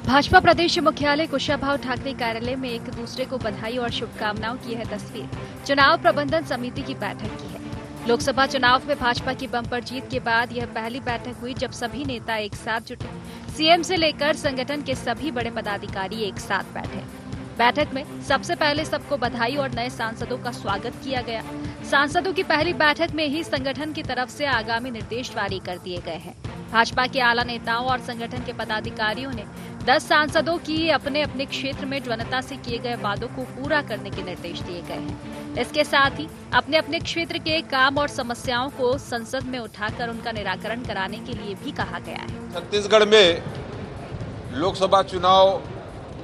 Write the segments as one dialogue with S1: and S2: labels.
S1: भाजपा प्रदेश मुख्यालय कुशाभाऊ ठाकरे कार्यालय में एक दूसरे को बधाई और शुभकामनाओं की यह तस्वीर चुनाव प्रबंधन समिति की बैठक की है। लोकसभा चुनाव में भाजपा की बम्पर जीत के बाद यह पहली बैठक हुई जब सभी नेता एक साथ जुटे। सीएम से लेकर संगठन के सभी बड़े पदाधिकारी एक साथ बैठे। बैठक में सबसे पहले सबको बधाई और नए सांसदों का स्वागत किया गया। सांसदों की पहली बैठक में ही संगठन की तरफ से आगामी निर्देश जारी कर दिए गए हैं। भाजपा के आला नेताओं और संगठन के पदाधिकारियों ने 10 सांसदों की अपने अपने क्षेत्र में जनता से किए गए वादों को पूरा करने के निर्देश दिए गए हैं। इसके साथ ही अपने अपने क्षेत्र के काम और समस्याओं को संसद में उठाकर उनका निराकरण कराने के लिए भी कहा गया है।
S2: छत्तीसगढ़ में लोकसभा चुनाव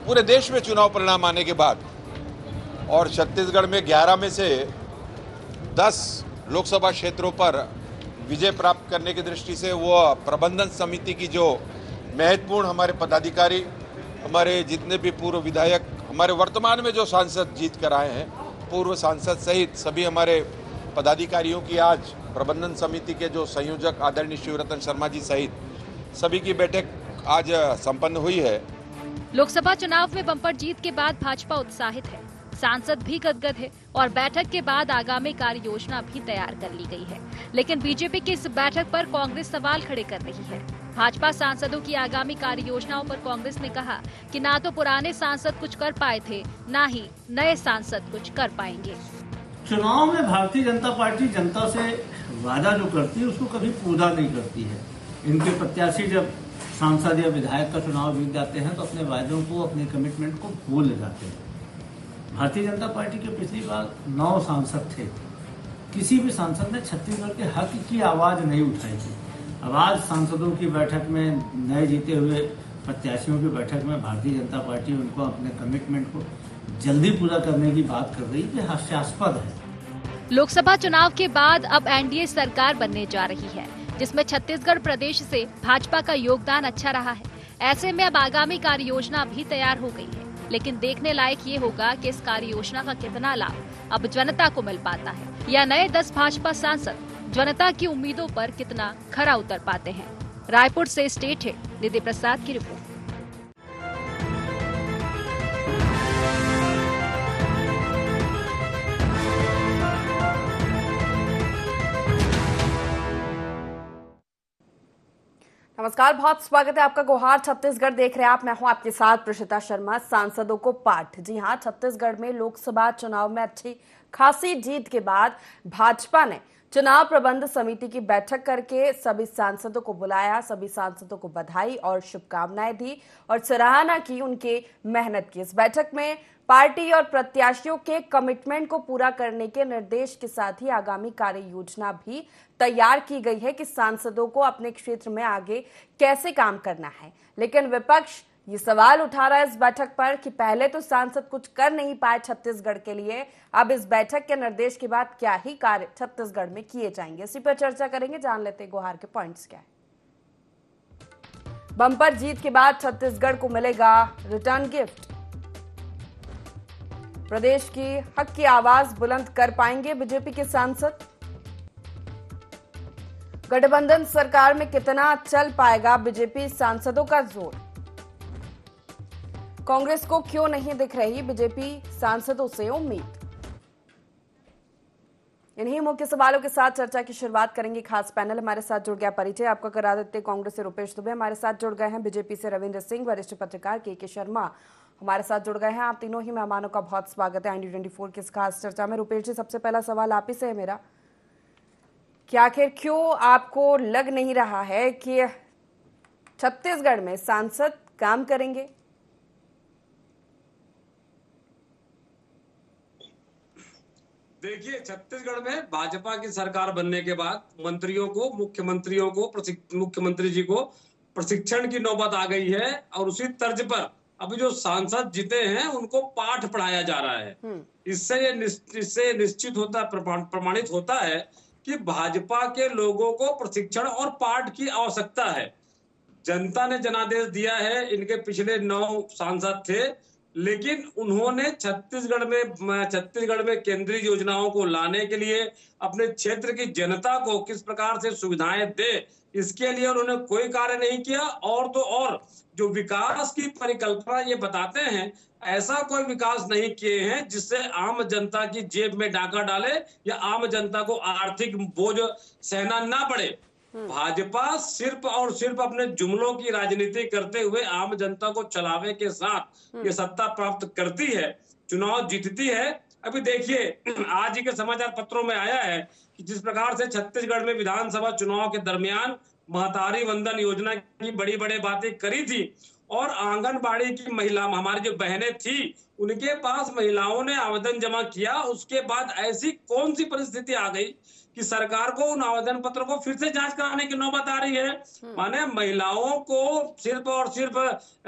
S2: पूरे देश में चुनाव परिणाम आने के बाद और छत्तीसगढ़ में 11 में से 10 लोकसभा क्षेत्रों पर विजय प्राप्त करने की दृष्टि से वो प्रबंधन समिति की जो महत्वपूर्ण हमारे पदाधिकारी, हमारे जितने भी पूर्व विधायक, हमारे वर्तमान में जो सांसद जीत कर आए हैं, पूर्व सांसद सहित सभी हमारे पदाधिकारियों की आज प्रबंधन समिति के जो संयोजक आदरणीय शिवरतन शर्मा जी सहित सभी की बैठक आज संपन्न हुई है।
S1: लोकसभा चुनाव में बम्पर जीत के बाद भाजपा उत्साहित है, सांसद भी गदगद है और बैठक के बाद आगामी कार्य योजना भी तैयार कर ली गई है। लेकिन बीजेपी की इस बैठक पर कांग्रेस सवाल खड़े कर रही है। भाजपा सांसदों की आगामी कार्य योजनाओं पर कांग्रेस ने कहा कि ना तो पुराने सांसद कुछ कर पाए थे, ना ही नए सांसद कुछ कर पाएंगे।
S3: चुनाव में भारतीय जनता पार्टी जनता से वादा जो करती है उसको कभी पूरा नहीं करती है। इनके प्रत्याशी जब सांसद या विधायक का चुनाव जीत जाते हैं तो अपने वादों को, अपने कमिटमेंट को भूल जाते हैं। भारतीय जनता पार्टी के पिछली बार 9 सांसद थे, किसी भी सांसद ने छत्तीसगढ़ के हक की आवाज नहीं उठाई थी। अब आज सांसदों की बैठक में, नए जीते हुए प्रत्याशियों की बैठक में भारतीय जनता पार्टी उनको अपने कमिटमेंट को जल्दी पूरा करने की बात कर रही है, हास्यास्पद है।
S1: लोकसभा चुनाव के बाद अब एनडीए सरकार बनने जा रही है, जिसमें छत्तीसगढ़ प्रदेश से भाजपा का योगदान अच्छा रहा है। ऐसे में अब आगामी कार्य योजना भी तैयार हो गई है, लेकिन देखने लायक ये होगा कि इस कार्य योजना का कितना लाभ अब जनता को मिल पाता है या नए 10 भाजपा सांसद जनता की उम्मीदों पर कितना खरा उतर पाते हैं। रायपुर से स्टेट हेड निधि प्रसाद की रिपोर्ट।
S4: नमस्कार, बहुत स्वागत है आपका। गुहार छत्तीसगढ़ देख रहे हैं आप। मैं हूं आपके साथ प्रशिता शर्मा। सांसदों को पाठ। जी हां, छत्तीसगढ़ में लोकसभा चुनाव में अच्छी खासी जीत के बाद भाजपा ने चुनाव प्रबंध समिति की बैठक करके सभी सांसदों को बुलाया, सभी सांसदों को बधाई और शुभकामनाएं दी और सराहना की उनके मेहनत की। इस बैठक में पार्टी और प्रत्याशियों के कमिटमेंट को पूरा करने के निर्देश के साथ ही आगामी कार्य योजना भी तैयार की गई है कि सांसदों को अपने क्षेत्र में आगे कैसे काम करना है। लेकिन विपक्ष ये सवाल उठा रहा है इस बैठक पर कि पहले तो सांसद कुछ कर नहीं पाए छत्तीसगढ़ के लिए, अब इस बैठक के निर्देश के बाद क्या ही कार्य छत्तीसगढ़ में किए जाएंगे। इसी पर चर्चा करेंगे, जान लेते गुहार के पॉइंट्स क्या है। बम्पर जीत के बाद छत्तीसगढ़ को मिलेगा रिटर्न गिफ्ट। प्रदेश की हक की आवाज बुलंद कर पाएंगे बीजेपी के सांसद। गठबंधन सरकार में कितना चल पाएगा बीजेपी सांसदों का जोर। कांग्रेस को क्यों नहीं दिख रही बीजेपी सांसदों से उम्मीद। इन्हीं मुख्य सवालों के साथ चर्चा की शुरुआत करेंगे। खास पैनल हमारे साथ जुड़ गया। परिचय आपको करा देते। कांग्रेस से रूपेश दुबे हमारे साथ जुड़ गए हैं, बीजेपी से रविंद्र सिंह, वरिष्ठ पत्रकार के शर्मा हमारे साथ जुड़ गए हैं। आप तीनों ही मेहमानों का बहुत स्वागत है IND24 की इस खास चर्चा में। रूपेश जी, सबसे पहला सवाल आप ही से है मेरा कि आखिर क्यों आपको लग नहीं रहा है कि छत्तीसगढ़ में सांसद काम करेंगे।
S5: देखिए, छत्तीसगढ़ में भाजपा की सरकार बनने के बाद मंत्रियों को, मुख्यमंत्री जी को प्रशिक्षण की नौबत आ गई है और उसी तर्ज पर अभी जो सांसद जीते हैं उनको पाठ पढ़ाया जा रहा है। इससे निश्चित होता, प्रमाणित होता है कि भाजपा के लोगों को प्रशिक्षण और पाठ की आवश्यकता है। जनता ने जनादेश दिया है। इनके पिछले 9 सांसद थे, लेकिन उन्होंने छत्तीसगढ़ में केंद्रीय योजनाओं को लाने के लिए अपने क्षेत्र की जनता को किस प्रकार से सुविधाएं दे, इसके लिए उन्होंने कोई कार्य नहीं किया। और तो और जो विकास की परिकल्पना ये बताते हैं, ऐसा कोई विकास नहीं किए हैं जिससे आम जनता की जेब में डाका डाले या आम जनता को आर्थिक बोझ सहना ना पड़े। भाजपा सिर्फ और सिर्फ अपने जुमलों की राजनीति करते हुए आम जनता को चलावे के साथ ये सत्ता प्राप्त करती है, चुनाव जीतती है। अभी देखिए आज ही के समाचार पत्रों में आया है कि जिस प्रकार से छत्तीसगढ़ में विधानसभा चुनाव के दरमियान महतारी वंदन योजना की बड़ी बड़ी बातें करी थी और आंगनबाड़ी की महिला हमारी जो बहनें थी उनके पास महिलाओं ने आवेदन जमा किया, उसके बाद ऐसी कौन सी परिस्थिति आ गई कि सरकार को उन आवेदन पत्रों को फिर से जांच कराने की नौबत आ रही है। माने महिलाओं को सिर्फ और सिर्फ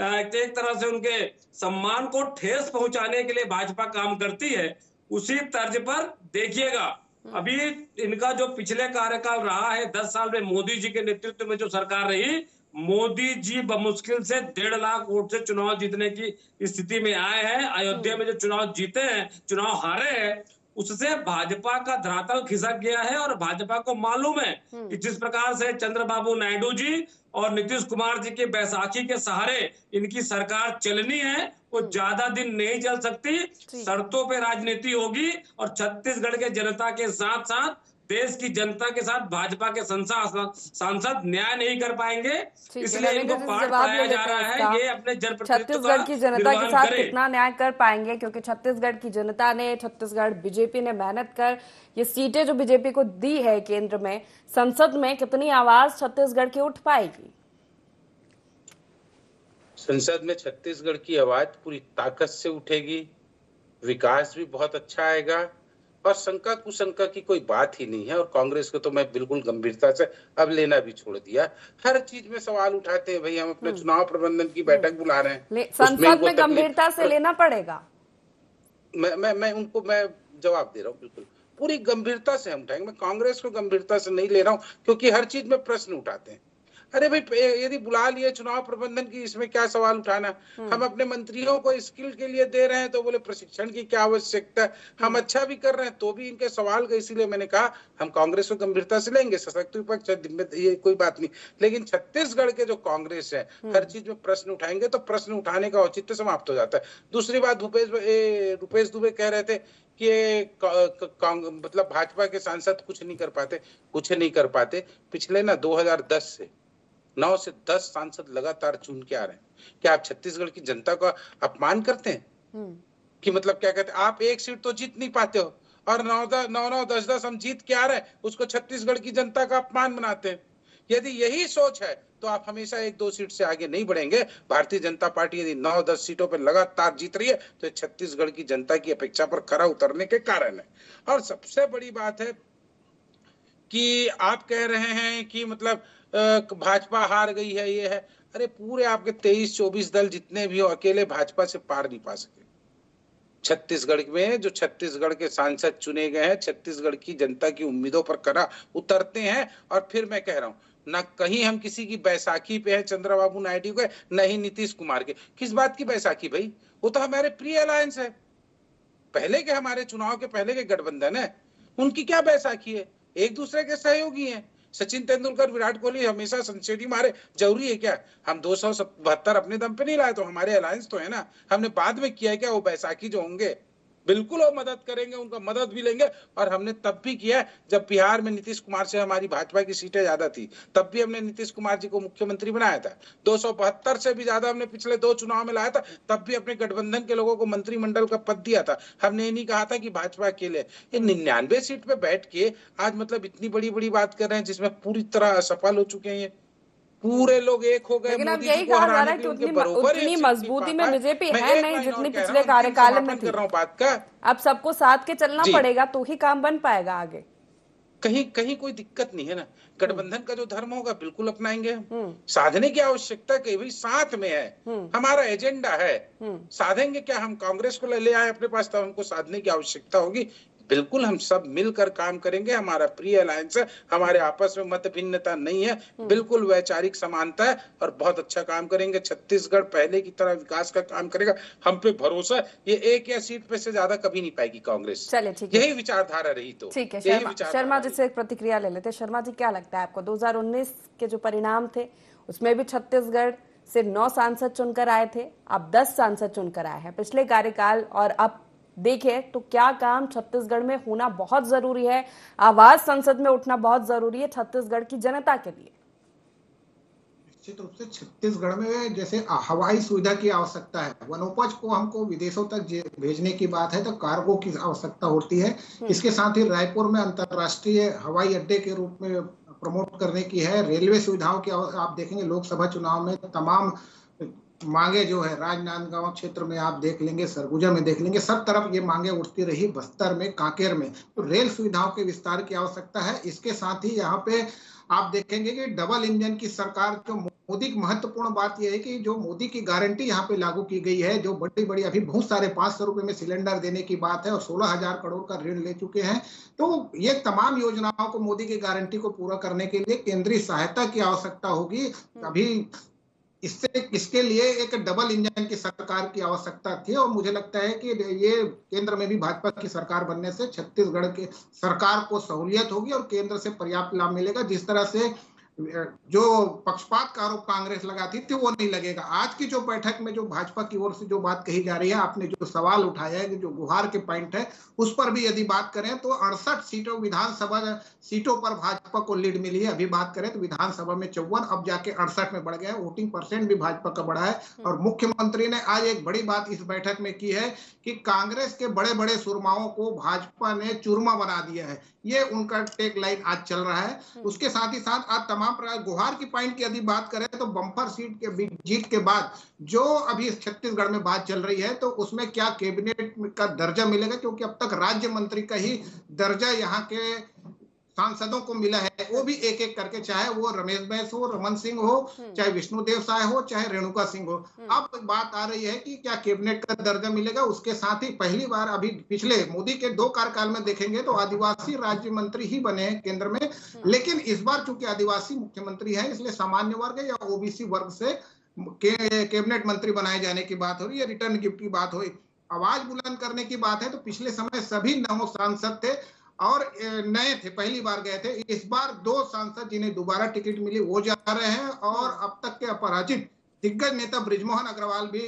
S5: एक तरह से उनके सम्मान को ठेस पहुंचाने के लिए भाजपा काम करती है। उसी तर्ज पर देखिएगा अभी इनका जो पिछले कार्यकाल रहा है 10 साल में मोदी जी के नेतृत्व में जो सरकार रही, मोदी जी बमुश्किल से 1.5 लाख वोट से चुनाव जीतने की स्थिति में आए हैं। अयोध्या में जो चुनाव जीते हैं, चुनाव हारे हैं, उससे भाजपा का धरातल खिसक गया है। और भाजपा को मालूम है कि जिस प्रकार से चंद्रबाबू नायडू जी और नीतीश कुमार जी के बैसाखी के सहारे इनकी सरकार चलनी है, वो ज्यादा दिन नहीं चल सकती। शर्तों पे राजनीति होगी और छत्तीसगढ़ के जनता के साथ साथ देश की जनता के साथ भाजपा के सांसद न्याय नहीं कर पाएंगे। इसलिए इनको पाठ पढ़ाया जा रहा है, ये अपने
S4: छत्तीसगढ़ की जनता के साथ कितना न्याय कर पाएंगे, क्योंकि छत्तीसगढ़ की जनता ने, छत्तीसगढ़ बीजेपी ने मेहनत कर ये सीटें जो बीजेपी को दी है केंद्र में, संसद में कितनी आवाज छत्तीसगढ़ की उठ पाएगी?
S6: संसद में छत्तीसगढ़ की आवाज पूरी ताकत से उठेगी, विकास भी बहुत अच्छा आएगा और शंका कुशंका की कोई बात ही नहीं है। और कांग्रेस को तो मैं बिल्कुल गंभीरता से अब लेना भी छोड़ दिया। हर चीज में सवाल उठाते हैं, भाई हम अपने चुनाव प्रबंधन की बैठक बुला रहे हैं,
S4: संसद में गंभीरता से लेना पड़ेगा।
S6: मैं उनको जवाब दे रहा हूँ, बिल्कुल पूरी गंभीरता से हम उठाएंगे। मैं कांग्रेस को गंभीरता से नहीं ले रहा हूँ, क्योंकि हर चीज में प्रश्न उठाते हैं। अरे भाई यदि बुला लिए चुनाव प्रबंधन की, इसमें क्या सवाल उठाना? हम अपने मंत्रियों को स्किल के लिए दे रहे हैं तो बोले प्रशिक्षण की क्या आवश्यकता है? हम अच्छा भी कर रहे हैं तो भी इनके सवाल का, इसीलिए मैंने कहा हम कांग्रेस को गंभीरता से लेंगे। सशक्त विपक्ष ये कोई बात नहीं, लेकिन छत्तीसगढ़ के जो कांग्रेस है हर चीज में प्रश्न उठाएंगे तो प्रश्न उठाने का औचित्य समाप्त हो जाता है। दूसरी बात, रुपेश दुबे कह रहे थे कि मतलब भाजपा के सांसद कुछ नहीं कर पाते। पिछले 2010 से 9 से 10 सांसद लगातार चुन के आ रहे हैं। क्या आप छत्तीसगढ़ की जनता का अपमान करते हैं? कि मतलब क्या कहते हैं, आप एक सीट तो जीत नहीं पाते हो और 9 10 हम जीत के आ रहे हैं, उसको छत्तीसगढ़ की जनता का अपमान बनाते हैं। यदि यही सोच है तो आप हमेशा 1-2 सीट से आगे नहीं बढ़ेंगे। भारतीय जनता पार्टी यदि 9-10 सीटों पर लगातार जीत रही है तो छत्तीसगढ़ की जनता की अपेक्षा पर खरा उतरने के कारण है। और सबसे बड़ी बात है कि आप कह रहे हैं कि मतलब भाजपा हार गई है, ये है। अरे पूरे आपके 23-24 दल जितने भी हो, अकेले भाजपा से पार नहीं पा सके। छत्तीसगढ़ में जो छत्तीसगढ़ के सांसद चुने गए हैं, छत्तीसगढ़ की जनता की उम्मीदों पर खरा उतरते हैं। और फिर मैं कह रहा हूँ, ना कहीं हम किसी की बैसाखी पे है चंद्रबाबू नायडू के, न ही नीतीश कुमार के। किस बात की बैसाखी भाई? वो तो हमारे प्री अलायंस है, पहले के, हमारे चुनाव के पहले के गठबंधन है। उनकी क्या बैसाखी है? एक दूसरे के सहयोगी हैं। सचिन तेंदुलकर, विराट कोहली हमेशा सेंचुरी मारे, जरूरी है क्या? हम 272 अपने दम पे नहीं लाए, तो हमारे अलायंस तो है ना। हमने बाद में किया है क्या? वो बैसाखी जो होंगे बिल्कुल वो मदद करेंगे, उनका मदद भी लेंगे। और हमने तब भी किया है जब बिहार में नीतीश कुमार से हमारी भाजपा की सीटें ज्यादा थी, तब भी हमने नीतीश कुमार जी को मुख्यमंत्री बनाया था। 272 से भी ज्यादा हमने पिछले 2 चुनाव में लाया था, तब भी अपने गठबंधन के लोगों को मंत्रिमंडल का पद दिया था। हमने ये नहीं कहा था कि भाजपा अकेले। ये 99 सीट पे बैठ के आज मतलब इतनी बड़ी बड़ी बात कर रहे हैं, जिसमें पूरी तरह असफल हो चुके हैं। ये पूरे लोग एक हो गए।
S4: लेकिन अब यही कहा जा रहा है कि उतनी मजबूती में बीजेपी है नहीं जितनी पिछले कार्यकाल में थी।
S6: बात का
S4: अब सबको साथ के चलना पड़ेगा तो ही काम बन पाएगा आगे।
S6: कहीं कोई दिक्कत नहीं है ना। गठबंधन का जो धर्म होगा बिल्कुल अपनाएंगे। साधने की आवश्यकता कहीं भाई साथ में है, हमारा एजेंडा है। साधेंगे क्या? हम कांग्रेस को ले आए अपने पास, तब हमको साधने की आवश्यकता होगी। बिल्कुल हम सब मिलकर काम करेंगे। हमारा प्रिय अलायंस है, हमारे आपस में मत भिन्नता नहीं है, बिल्कुल वैचारिक समानता है और बहुत अच्छा काम करेंगे। छत्तीसगढ़ पहले की तरह विकास का काम करेगा, हम पे भरोसा है। ये एक या सीट पे से ज्यादा कभी नहीं पाएगी कांग्रेस।
S4: चलिए ठीक है,
S6: यही विचारधारा रही तो
S4: ठीक है।
S6: यही विचारधारा
S4: शर्मा जी
S6: रही।
S4: से एक प्रतिक्रिया ले लेते हैं। शर्मा जी, क्या लगता है आपको 2019 के जो परिणाम थे उसमें भी छत्तीसगढ़ से 9 सांसद चुनकर आए थे, अब 10 सांसद चुनकर आए हैं पिछले कार्यकाल, और अब देखें तो क्या काम छत्तीसगढ़ में होना बहुत जरूरी है, आवाज संसद में उठना बहुत जरूरी है छत्तीसगढ़ की जनता के लिए।
S7: निश्चित रूप से छत्तीसगढ़ में जैसे हवाई सुविधा की आवश्यकता है, वनोपज को हमको विदेशों तक भेजने की बात है तो कार्गो की आवश्यकता होती है। इसके साथ ही रायपुर में अंतर्राष्ट्रीय हवाई अड्डे के रूप में प्रमोट करने की है। रेलवे सुविधाओं की आप देखेंगे लोकसभा चुनाव में तमाम मांगे जो है, राजनांदगांव क्षेत्र में आप देख लेंगे, सरगुजा में देख लेंगे, सब तरफ ये मांगे उठती रही, बस्तर में, कांकेर में। तो रेल सुविधाओं के विस्तार की आवश्यकता है। इसके साथ ही यहाँ पे आप देखेंगे कि डबल इंजन की सरकार, जो मोदी की महत्वपूर्ण बात यह है कि जो मोदी की गारंटी यहाँ पे लागू की गई है, जो बड़ी बड़ी अभी बहुत सारे 500 रुपए में सिलेंडर देने की बात है और 16,000 करोड़ का ऋण ले चुके हैं। तो ये तमाम योजनाओं को, मोदी की गारंटी को पूरा करने के लिए केंद्रीय सहायता की आवश्यकता होगी। अभी इसके लिए एक डबल इंजन की सरकार की आवश्यकता थी और मुझे लगता है कि ये केंद्र में भी भाजपा की सरकार बनने से छत्तीसगढ़ के सरकार को सहूलियत होगी और केंद्र से पर्याप्त लाभ मिलेगा। जिस तरह से जो पक्षपात का आरोप कांग्रेस लगाती थी वो नहीं लगेगा। आज की जो बैठक में जो भाजपा की ओर से जो बात कही जा रही है, आपने जो सवाल उठाया है, जो गुहार के पॉइंट है, उस पर भी यदि बात करें तो 68 सीटों विधानसभा सीटों पर भाजपा को लीड मिली है। अभी बात करें तो विधानसभा में 54, अब जाके 68 में बढ़ गया है। वोटिंग परसेंट भी भाजपा का बढ़ा है। और मुख्यमंत्री ने आज एक बड़ी बात इस बैठक में की है कि कांग्रेस के बड़े बड़े सुरमाओं को भाजपा ने चूरमा बना दिया है। ये उनका टेक लाइन आज चल रहा है। उसके साथ ही साथ आज तमाम गुहार की पॉइंट की यदि बात करें तो बम्पर सीट के जीत के बाद जो अभी छत्तीसगढ़ में बात चल रही है तो उसमें क्या कैबिनेट का दर्जा मिलेगा, क्योंकि अब तक राज्य मंत्री का ही दर्जा यहाँ के सांसदों को मिला है। वो भी एक एक करके, चाहे वो रमेश बैस हो, रमन सिंह हो, चाहे विष्णुदेव साय हो, चाहे रेणुका सिंह हो। अब बात आ रही है कि क्या कैबिनेट का दर्जा मिलेगा। उसके साथ ही पहली बार अभी पिछले मोदी के 2 कार्यकाल में देखेंगे तो आदिवासी राज्य मंत्री ही बने हैं केंद्र में, लेकिन इस बार चूंकि आदिवासी मुख्यमंत्री है इसलिए सामान्य वर्ग या ओबीसी वर्ग से कैबिनेट मंत्री बनाए जाने की बात हो रही है। रिटर्न गिफ्ट की बात हो, आवाज बुलंद करने की बात है तो पिछले समय सभी 9 सांसद थे और नए थे, पहली बार गए थे। इस बार 2 सांसद जिन्हें दोबारा टिकट मिली वो जा रहे हैं और अब तक के अपराजित दिग्गज नेता बृजमोहन अग्रवाल भी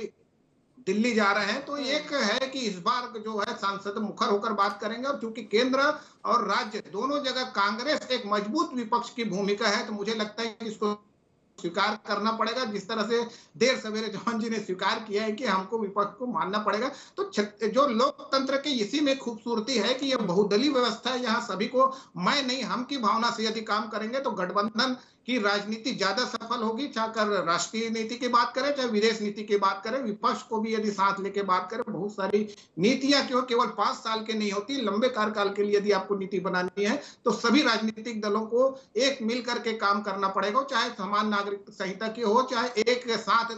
S7: दिल्ली जा रहे हैं। तो एक है कि इस बार जो है सांसद मुखर होकर बात करेंगे और चूंकि केंद्र और राज्य दोनों जगह कांग्रेस एक मजबूत विपक्ष की भूमिका है तो मुझे लगता है कि इसको स्वीकार करना पड़ेगा। जिस तरह से देर सवेरे जवान जी ने स्वीकार किया है कि हमको विपक्ष को मानना पड़ेगा। तो जो लोकतंत्र के इसी में खूबसूरती है कि यह बहुदलीय व्यवस्था है। यहाँ सभी को मैं नहीं हम की भावना से यदि काम करेंगे तो गठबंधन की राजनीति ज्यादा सफल होगी। चाहे राष्ट्रीय नीति की बात करें चाहे विदेश नीति की बात करें, विपक्ष को भी यदि साथ लेके बात करें, बहुत सारी नीतियां क्यों केवल 5 साल के नहीं होती, लंबे कार्यकाल के लिए यदि आपको नीति बनानी है तो सभी राजनीतिक दलों को एक मिल करके काम करना पड़ेगा। चाहे समान नागरिक संहिता की हो, चाहे एक साथ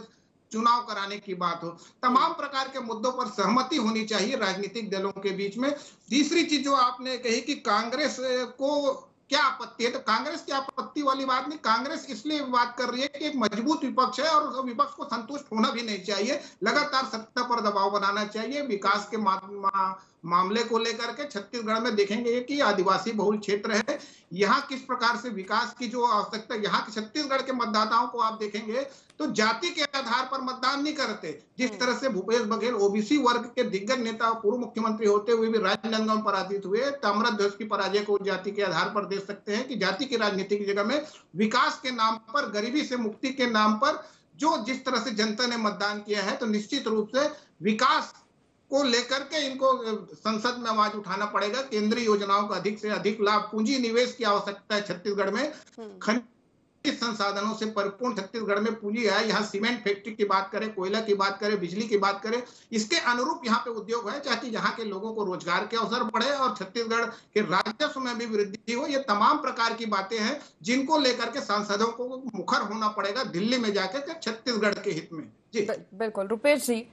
S7: चुनाव कराने की बात हो, तमाम प्रकार के मुद्दों पर सहमति होनी चाहिए राजनीतिक दलों के बीच में। तीसरी चीज जो आपने कही कि कांग्रेस को क्या आपत्ति है, तो कांग्रेस की आपत्ति वाली बात नहीं। कांग्रेस इसलिए बात कर रही है कि एक मजबूत विपक्ष है और विपक्ष को संतुष्ट होना भी नहीं चाहिए, लगातार सत्ता पर दबाव बनाना चाहिए। विकास के मामले को लेकर के छत्तीसगढ़ में देखेंगे कि आदिवासी बहुल क्षेत्र है, यहाँ किस प्रकार से विकास की जो आवश्यकता, यहाँ के छत्तीसगढ़ के मतदाताओं को आप देखेंगे तो जाति के आधार पर मतदान नहीं करते। जिस तरह से भूपेश बघेल ओबीसी वर्ग के दिग्गज नेता, पूर्व मुख्यमंत्री होते हुए भी राजनांदगांव में पराजित हुए, ताम्रध्वज की पराजय को जाति के आधार पर देख सकते हैं कि जाति की राजनीति की जगह में विकास के नाम पर, गरीबी से मुक्ति के नाम पर जो जिस तरह से जनता ने मतदान किया है, तो निश्चित रूप से विकास को लेकर के इनको संसद में आवाज उठाना पड़ेगा। केंद्रीय योजनाओं का अधिक से अधिक लाभ, पूंजी निवेश की आवश्यकता है छत्तीसगढ़ में। खनिज संसाधनों से परिपूर्ण छत्तीसगढ़ में पूंजी है। यहाँ सीमेंट फैक्ट्री की बात करें, कोयला की बात करें, बिजली की बात करें, इसके अनुरूप यहाँ पे उद्योग है, ताकि यहाँ के लोगों को रोजगार के अवसर बढ़े और छत्तीसगढ़ के राजस्व में भी वृद्धि हो। ये तमाम प्रकार की बातें हैं जिनको लेकर के सांसदों को मुखर होना पड़ेगा दिल्ली में जाकर के छत्तीसगढ़ के हित में। जी
S4: बिल्कुल। रुपेश जी,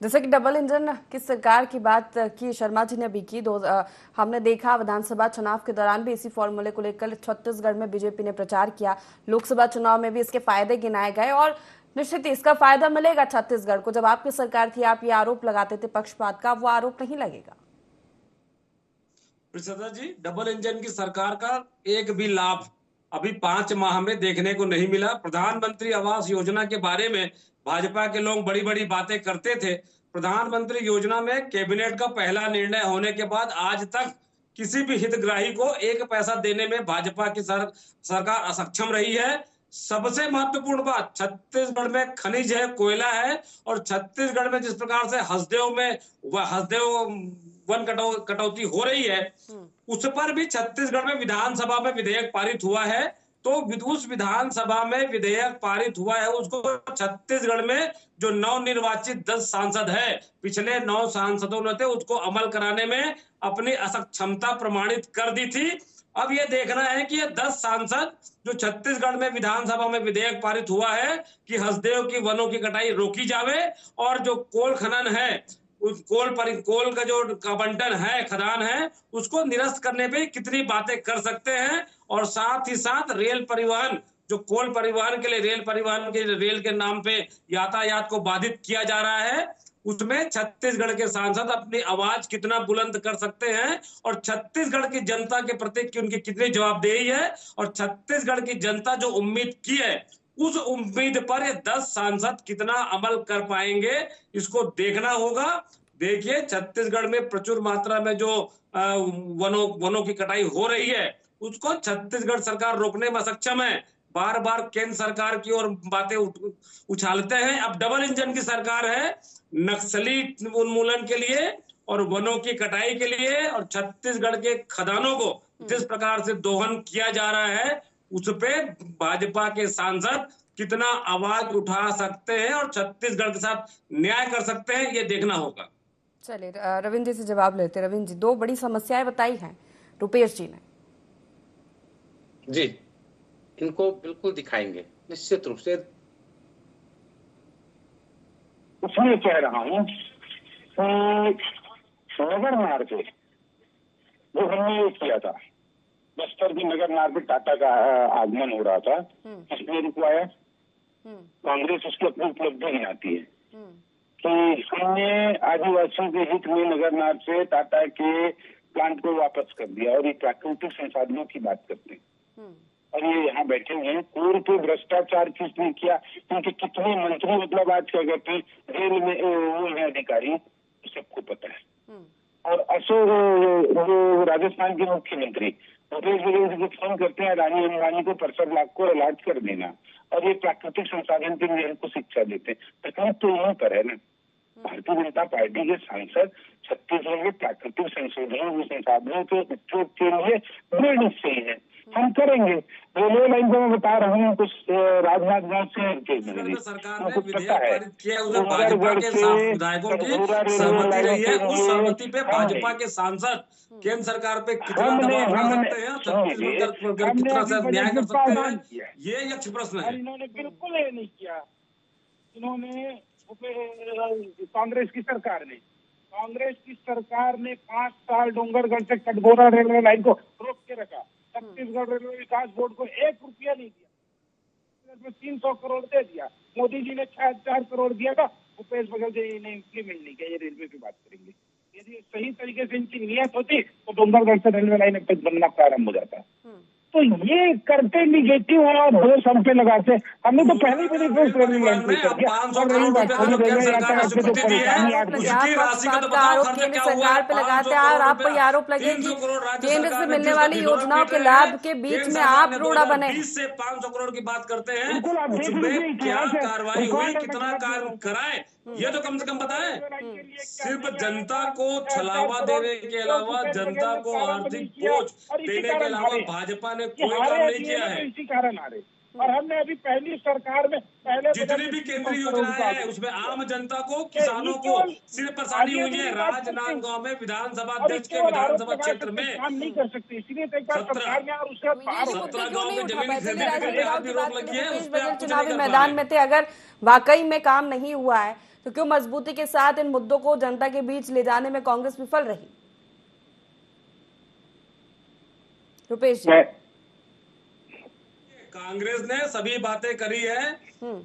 S4: जैसे कि डबल इंजन की सरकार की बात की शर्मा जी ने भी की, हमने देखा विधानसभा चुनाव के दौरान भी इसी फॉर्मूले को लेकर छत्तीसगढ़ में बीजेपी ने प्रचार किया, लोकसभा चुनाव में भी इसके फायदे गिनाए गए और निश्चित ही इसका फायदा मिलेगा छत्तीसगढ़ को। जब आपकी सरकार थी आप ये आरोप लगाते थे पक्षपात का, वो आरोप नहीं लगेगा?
S5: प्रसादा जी, डबल इंजन की सरकार का एक भी लाभ अभी 5 माह में देखने को नहीं मिला। प्रधानमंत्री आवास योजना के बारे में भाजपा के लोग बड़ी बड़ी बातें करते थे। प्रधानमंत्री योजना में कैबिनेट का पहला निर्णय होने के बाद आज तक किसी भी हितग्राही को 1 पैसा देने में भाजपा की सरकार असक्षम रही है। सबसे महत्वपूर्ण बात, छत्तीसगढ़ में खनिज है, कोयला है, और छत्तीसगढ़ में जिस प्रकार से हसदेव वन कटौती हो रही है, उस पर भी छत्तीसगढ़ में विधानसभा में विधेयक पारित हुआ है। तो उस विधानसभा में विधेयक पारित हुआ है, उसको छत्तीसगढ़ में जो नवनिर्वाचित 10 सांसद है, पिछले 9 सांसदों ने थे, उसको अमल कराने में अपनी असक्षमता प्रमाणित कर दी थी। अब ये देखना है कि ये 10 सांसद जो छत्तीसगढ़ में विधानसभा में विधेयक पारित हुआ है कि हसदेव की वनों की कटाई रोकी जावे, और जो कोल खनन है, उस कोल का जो आवंटन है, खदान है, उसको निरस्त करने पे कितनी बातें कर सकते हैं। और साथ ही साथ रेल परिवहन, जो कोल परिवहन के लिए रेल के नाम पे यातायात को बाधित किया जा रहा है, उसमें छत्तीसगढ़ के सांसद अपनी आवाज कितना बुलंद कर सकते हैं, और छत्तीसगढ़ की जनता के प्रति उनकी कितनी जवाबदेही है, और छत्तीसगढ़ की जनता जो उम्मीद की है, उस उम्मीद पर ये 10 सांसद कितना अमल कर पाएंगे, इसको देखना होगा। देखिए, छत्तीसगढ़ में प्रचुर मात्रा में जो वनों की कटाई हो रही है, उसको छत्तीसगढ़ सरकार रोकने में सक्षम है। बार बार केंद्र सरकार की ओर बातें उछालते हैं। अब डबल इंजन की सरकार है, नक्सली उन्मूलन के लिए और वनों की कटाई के लिए, और छत्तीसगढ़ के खदानों को जिस प्रकार से दोहन किया जा रहा है, उस पे भाजपा के सांसद कितना आवाज उठा सकते हैं और छत्तीसगढ़ के साथ न्याय कर सकते हैं, ये देखना होगा।
S4: चलिए रविंद्र जी से जवाब लेते। रविंद्र जी, 2 बड़ी समस्याएं बताई हैं रुपेश जी ने।
S6: जी, इनको बिल्कुल दिखाएंगे निश्चित रूप से।
S8: इसलिए कह रहा हूँ कि नगर मार्ग जो हमने किया था, बस्तर की नगर मार्ग में टाटा का आगमन हो रहा था, इसलिए रुकवाया। कांग्रेस उसकी अपनी उपलब्धि नहीं आती है कि हमने आदिवासियों के हित में नगर मार्ग से टाटा के प्लांट को वापस कर दिया, और ये प्राकृतिक संसाधनों की बात करते हैं। और ये यहाँ बैठे हुए हैं, कोल पे भ्रष्टाचार किसने किया, क्योंकि कितने मंत्री, मतलब आज क्या कहते हैं, रेल में वो है अधिकारी, सबको पता है। और अशोक जो राजस्थान के मुख्यमंत्री भूपेश बघेल जी को फोन करते हैं, रानी अंबानी को 65 लाख को इलाज कर देना, और ये प्राकृतिक संसाधन के लिए हमको शिक्षा देते हैं। तकलीफ तो यहीं पर है ना। भारतीय जनता पार्टी के सांसद छत्तीसगढ़ में प्राकृतिक संसाधनों के उपयोग के लिए दृढ़ निश्चयी है, हम करेंगे। रेलवे लाइन को मैं बता रहा हूँ, कुछ राजनांदगांव से
S5: सरकार ने विधेयक पारित किया, उधर भाजपा के विधायकों की सहमति रही है। उस सहमति पे भाजपा के सांसद केंद्र सरकार पे कितना दबाव बना सकते हैं, छत्तीसगढ़ कितना से न्याय कर सकते हैं, ये यक्ष प्रश्न है।
S8: इन्होंने बिल्कुल ये नहीं किया। इन्होंने कांग्रेस की सरकार ने 5 साल डोंगरगढ़ से कटघोरा रेलवे लाइन को रोक के रखा। छत्तीसगढ़ रेलवे विकास बोर्ड को 1 रुपया नहीं दिया, 300 करोड़ दे दिया। मोदी जी ने 4 करोड़ दिया था, भूपेश बघेल जी ने इम्प्लीमेंट नहीं किया। ये रेलवे की बात करेंगे, यदि सही तरीके से इनकी नियत होती तो डोंगरगढ़ से रेलवे लाइन अब तक बनना प्रारंभ हो जाता। तो ये करते निगेटिव और दोष हम पे लगाते। हमने तो पहले ही रेलवे लाइन कर दिया।
S4: सरकार पे लगाते हैं, और आप पर आरोप लगे कि केंद्र से मिलने वाली योजनाओं के लाभ के बीच में आप रोड़ा बने।
S5: 20 से 500 करोड़ की बात करते हैं, उसमें क्या कार्रवाई हुई, कितना कार्य कराए, ये तो कम से कम बताएं। सिर्फ जनता को छलावा देने के अलावा, जनता को आर्थिक बोझ देने के अलावा भाजपा ने कोई काम नहीं किया है।
S8: इसी कारण आ रहे, और हमने अभी पहली सरकार में पहले
S5: जितनी भी केंद्रीय योजनाएं हैं उसमें आम जनता को, किसानों को सिर्फ परेशानी हुई है। राजनांदगांव में विधानसभा अध्यक्ष के विधानसभा क्षेत्र में
S8: काम नहीं कर सकते, इसलिए तो एक बार सरकार में और उसके बाद
S5: 17 गाँव में जमीन खरीदने पे आज भी रोक लगी है। उस पर
S4: चुनावी मैदान में थे, अगर वाकई में काम नहीं हुआ है तो क्यों मजबूती के साथ इन मुद्दों को जनता के बीच ले जाने में कांग्रेस विफल रही? रुपेश जी,
S5: कांग्रेस ने सभी बातें करी है,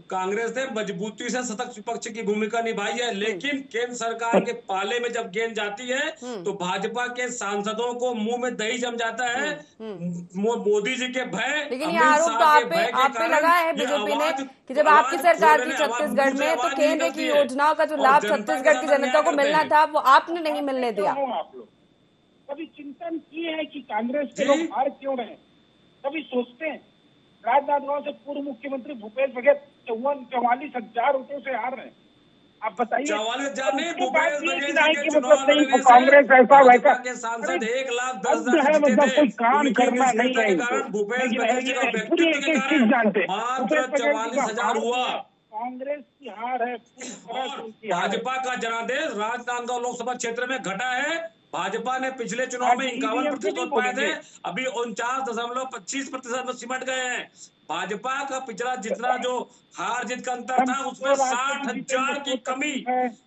S5: कांग्रेस ने मजबूती से सतत विपक्ष की भूमिका निभाई है, लेकिन केंद्र सरकार के पाले में जब गेंद जाती है तो भाजपा के सांसदों को मुंह में दही जम जाता है। मोदी जी के भय,
S4: लेकिन ये आरोप तो आप पे लगा है बीजेपी ने कि जब आपकी सरकार थी छत्तीसगढ़ में तो केंद्र की योजनाओं का जो लाभ छत्तीसगढ़ की जनता को मिलना था वो आपने नहीं मिलने दिया।
S8: आप लोग कभी चिंतन किए हैं कि कांग्रेस के लोग हार क्यों रहे? कभी सोचते हैं? राजनांदगांव से पूर्व मुख्यमंत्री भूपेश बघेल 44,000 वोटों से हार रहे हैं। आप बताइए,
S5: 44,000 नहीं, भूपेश बघेल
S8: की
S5: के
S8: मतलब
S5: चुनाव
S8: नहीं,
S5: लड़ने से
S8: कांग्रेस ऐसा वैसा
S5: के सांसद 1,10,000
S8: मतलब कोई काम करना नहीं है।
S5: कारण भूपेश बघेल जी का व्यक्तित्व के कारण मात्र 44,000 हुआ।
S8: कांग्रेस की हार है,
S5: भाजपा का जनादेश राजनांदगांव लोकसभा क्षेत्र में घटा है। भाजपा ने पिछले चुनाव में 51% पाए थे, अभी 49.25% में सिमट गए हैं। भाजपा का पिछला जितना जो हार जीत का अंतर था उसमें 60,000 की कमी,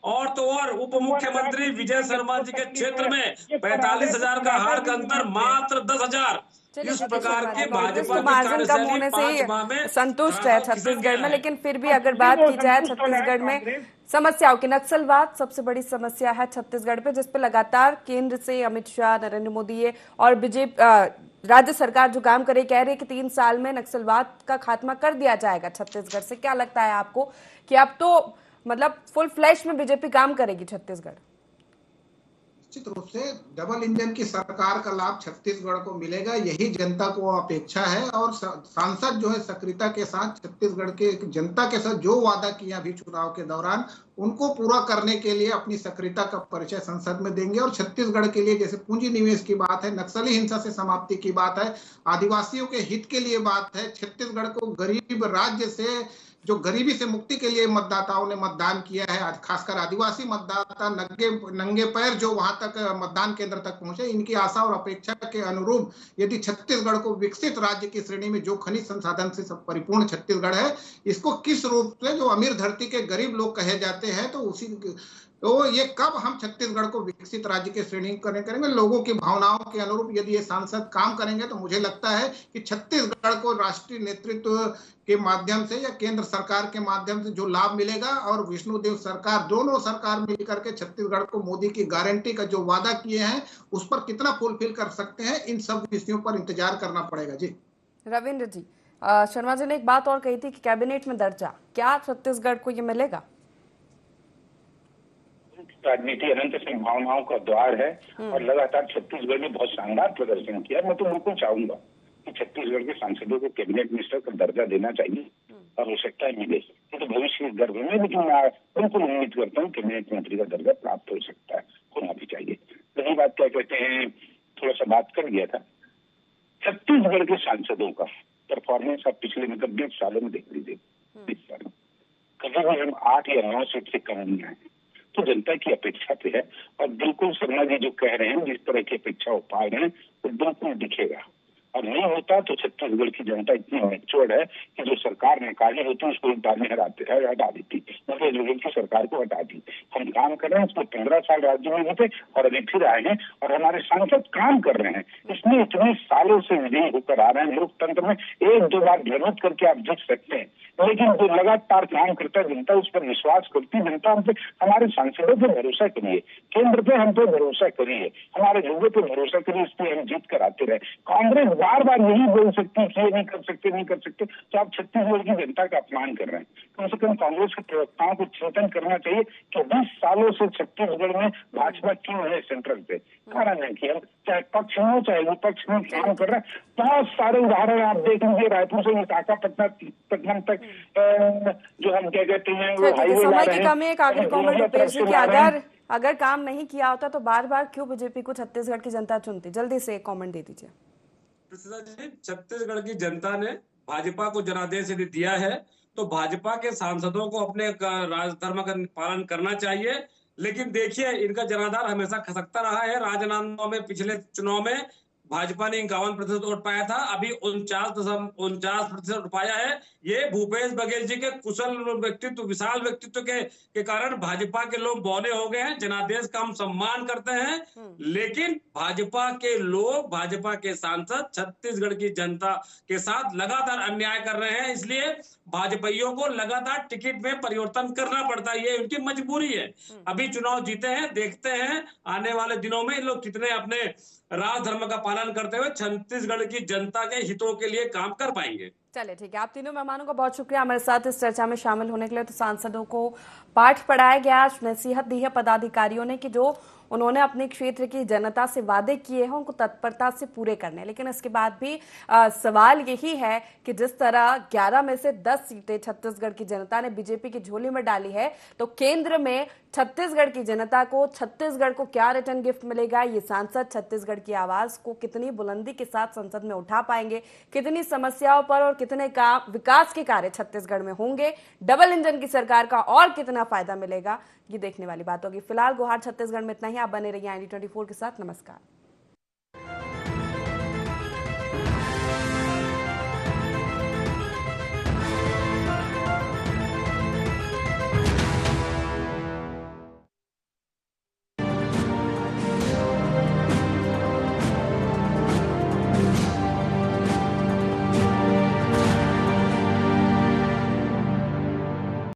S5: और तो और उप मुख्यमंत्री विजय शर्मा जी के क्षेत्र में 45,000 का हार का अंतर मात्र 10,000। इस प्रकार की भाजपा की
S4: मार्जिन कम होने से ही संतुष्ट है छत्तीसगढ़ में। लेकिन फिर भी अगर बात की जाए छत्तीसगढ़ में समस्याओं की, नक्सलवाद सबसे बड़ी समस्या है छत्तीसगढ़ पे, जिस पे लगातार केंद्र से अमित शाह, नरेंद्र मोदी और बीजेपी राज्य सरकार जो काम करे, कह रहे कि 3 साल में नक्सलवाद का खात्मा कर दिया जाएगा छत्तीसगढ़ से। क्या लगता है आपको कि अब तो मतलब फुल फ्लैश में बीजेपी काम करेगी छत्तीसगढ़?
S7: निश्चित रूप से डबल इंजन की सरकार का लाभ छत्तीसगढ़ को मिलेगा, यही जनता को अपेक्षा है। और सांसद जो है सक्रियता के साथ छत्तीसगढ़ के जनता के साथ जो वादा किया अभी चुनाव के दौरान उनको पूरा करने के लिए अपनी सक्रियता का परिचय संसद में देंगे। और छत्तीसगढ़ के लिए जैसे पूंजी निवेश की बात है, नक्सली हिंसा से समाप्ति की बात है, आदिवासियों के हित के लिए बात है, छत्तीसगढ़ को गरीब राज्य से जो गरीबी से मुक्ति के लिए मतदाताओं ने मतदान किया है, आज खासकर आदिवासी मतदाता नंगे पैर जो वहां तक मतदान केंद्र तक पहुंचे, इनकी आशा और अपेक्षा के अनुरूप यदि छत्तीसगढ़ को विकसित राज्य की श्रेणी में जो खनिज संसाधन से सब परिपूर्ण छत्तीसगढ़ है, इसको किस रूप से जो अमीर धरती के गरीब लोग कहे जाते हैं, तो ये कब हम छत्तीसगढ़ को विकसित राज्य के श्रेणी करेंगे, लोगों की भावनाओं के अनुरूप यदि ये सांसद काम करेंगे तो मुझे लगता है कि छत्तीसगढ़ को राष्ट्रीय नेतृत्व के माध्यम से या केंद्र सरकार के माध्यम से जो लाभ मिलेगा, और विष्णुदेव सरकार, दोनों सरकार मिलकर के छत्तीसगढ़ को मोदी की गारंटी का जो वादा किए हैं उस पर कितना फुलफिल कर सकते हैं, इन सब विषयों पर इंतजार करना पड़ेगा। जी
S4: रविंद्र जी, शर्मा जी ने एक बात और कही थी कि कैबिनेट में दर्जा, क्या छत्तीसगढ़ को ये मिलेगा?
S8: राजनीति अनंत संभावनाओं का द्वार है और लगातार छत्तीसगढ़ ने बहुत शानदार प्रदर्शन किया। मैं तो बिल्कुल चाहूंगा कि छत्तीसगढ़ के सांसदों को कैबिनेट मिनिस्टर का दर्जा देना चाहिए और हो सकता है मिले, ये तो भविष्य के गर्भ में, लेकिन मैं बिल्कुल उम्मीद करता हूँ कैबिनेट मंत्री का दर्जा प्राप्त हो सकता है, होना भी चाहिए। रही बात क्या कहते हैं, थोड़ा सा बात कर गया था छत्तीसगढ़ के सांसदों का परफॉर्मेंस, आप पिछले मतलब 20 सालों में देख लीजिए, 20 सालों कभी भी हम 8 या 9 सीट से कम नहीं आए, तो जनता की अपेक्षा पे है। और बिल्कुल शर्मा जी जो कह रहे हैं, जिस तरह की अपेक्षा हो पा रहे हैं वो बिल्कुल दिखेगा, और नहीं होता तो छत्तीसगढ़ की जनता इतनी मैच्योर्ड है कि जो सरकार निकाली होती उसको एक बार में हटा देती, मतलब की सरकार को हटा दी। हम काम कर रहे हैं, उसको 15 साल राज्य में भी थे और अभी फिर आए हैं, और हमारे सांसद काम कर रहे हैं, इसलिए इतने सालों से विजयी होकर आ रहे हैं। लोकतंत्र में 1-2 बार जनमत करके आप जीत सकते हैं, लेकिन जो लगातार काम करता है जनता उस पर विश्वास करती है, जनता हम पे, हमारे सांसदों पर भरोसा करिए, केंद्र पे हम पे भरोसा करिए, हमारे लोगों पे भरोसा करिए, इसलिए हम जीत कर आते रहे। कांग्रेस बार बार यही बोल सकती है कि ये नहीं कर सकते, तो आप छत्तीसगढ़ की जनता का अपमान कर रहे हैं। कम से कम कांग्रेस के प्रवक्ताओं को चिंतन करना चाहिए कि 20 सालों से छत्तीसगढ़ में भाजपा क्यों है सेंट्रल पे, कारण है कि हम चाहे पक्ष हो चाहे विपक्ष में काम कर रहे हैं। बहुत सारे उदाहरण आप देख लीजिए, रायपुर से विशाखापट्टनम तक जो हम क्या कहते हैं वो हाईवे ला रहे
S4: हैं। अगर काम नहीं किया होता तो बार बार क्यों बीजेपी को छत्तीसगढ़ की जनता चुनती? जल्दी से एक कमेंट दे दीजिए।
S5: छत्तीसगढ़ की जनता ने भाजपा को जनादेश यदि दिया है तो भाजपा के सांसदों को अपने राजधर्म का पालन करना चाहिए। लेकिन देखिए, इनका जनाधार हमेशा खसकता रहा है। राजनांदगांव में पिछले चुनाव में भाजपा ने 51% वोट पाया था, अभी 49% पाया है। ये भूपेश बघेल जी के कुशल व्यक्तित्व, विशाल व्यक्तित्व के कारण भाजपा के लोग बौने हो गए हैं। जनादेश का हम सम्मान करते हैं, लेकिन भाजपा के लोग, भाजपा के सांसद छत्तीसगढ़ की जनता के साथ लगातार अन्याय कर रहे हैं। इसलिए भाजपाइयों को लगातार टिकट में परिवर्तन करना पड़ता है, ये उनकी मजबूरी है। अभी चुनाव जीते हैं, देखते हैं आने वाले दिनों में इन लोग कितने अपने राजधर्म का पालन करते हुए छत्तीसगढ़ की जनता के हितों के लिए काम कर पाएंगे।
S4: चलिए ठीक है, आप तीनों मेहमानों का बहुत शुक्रिया हमारे साथ इस चर्चा में शामिल होने के लिए। तो सांसदों को पाठ पढ़ाया गया, नसीहत दी है पदाधिकारियों ने कि जो उन्होंने अपने क्षेत्र की जनता से वादे किए हैं उनको तत्परता से पूरे करने। लेकिन इसके बाद भी सवाल यही है कि जिस तरह 11 में से 10 सीटें छत्तीसगढ़ की जनता ने बीजेपी की झोली में डाली है, तो केंद्र में छत्तीसगढ़ की जनता को, छत्तीसगढ़ को क्या रिटर्न गिफ्ट मिलेगा? ये सांसद छत्तीसगढ़ की आवाज को कितनी बुलंदी के साथ संसद में उठा पाएंगे, कितनी समस्याओं पर और कितने विकास के कार्य छत्तीसगढ़ में होंगे, डबल इंजन की सरकार का और कितना फायदा मिलेगा, ये देखने वाली बात होगी। फिलहाल गुहार छत्तीसगढ़ में इतना ही। आप बने रहिए IND24 के साथ। नमस्कार।